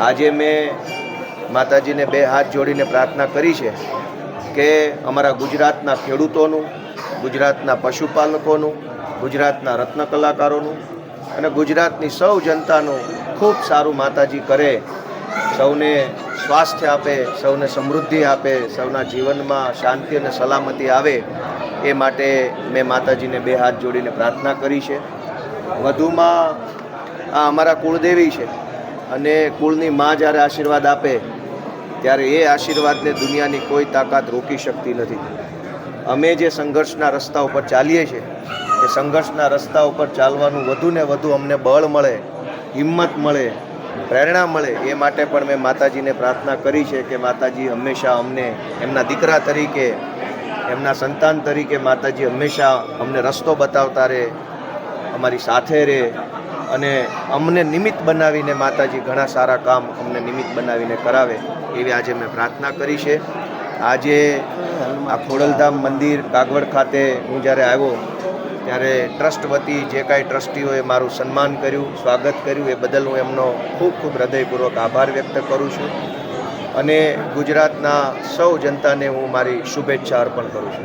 આજે મેં માતાજીને બે હાથ જોડીને પ્રાર્થના કરી છે કે અમારા ગુજરાતના ખેડૂતોનું, ગુજરાતના પશુપાલકોનું, ગુજરાતના રત્ન કલાકારોનું અને ગુજરાતની સૌ જનતાનું ખૂબ સારું માતાજી કરે, સૌને સ્વાસ્થ્ય આપે, સૌને સમૃદ્ધિ આપે, સૌના જીવનમાં શાંતિ અને સલામતી આવે, એ માટે મેં માતાજીને બે હાથ જોડીને પ્રાર્થના કરી છે. વધુમાં આ અમારા કુળદેવી છે અને કુળની માં જ્યારે આશીર્વાદ આપે ત્યારે એ આશીર્વાદને દુનિયાની કોઈ તાકાત રોકી શકતી નથી. અમે જે સંઘર્ષના રસ્તા ઉપર ચાલીએ છીએ એ સંઘર્ષના રસ્તા ઉપર ચાલવાનું વધુ ને વધુ અમને બળ મળે, હિંમત મળે, પ્રેરણા મળે, એ માટે પણ મેં માતાજીને પ્રાર્થના કરી છે કે માતાજી હંમેશા અમને એમના દીકરા તરીકે, એમના સંતાન તરીકે માતાજી હંમેશા અમને રસ્તો બતાવતા રહે, અમારી સાથે રહે અને અમને નિમિત્ત બનાવીને માતાજી ઘણા સારા કામ અમને નિમિત્ત બનાવીને કરાવે, એવી આજે મેં પ્રાર્થના કરી છે. આજે આ ખોડલધામ મંદિર કાગવડ ખાતે હું જ્યારે આવ્યો ત્યારે ટ્રસ્ટ વતી જે કાંઈ ટ્રસ્ટીઓએ મારું સન્માન કર્યું, સ્વાગત કર્યું, એ બદલ હું એમનો ખૂબ ખૂબ હૃદયપૂર્વક આભાર વ્યક્ત કરું છું અને ગુજરાતના સૌ જનતાને હું મારી શુભેચ્છા અર્પણ કરું છું.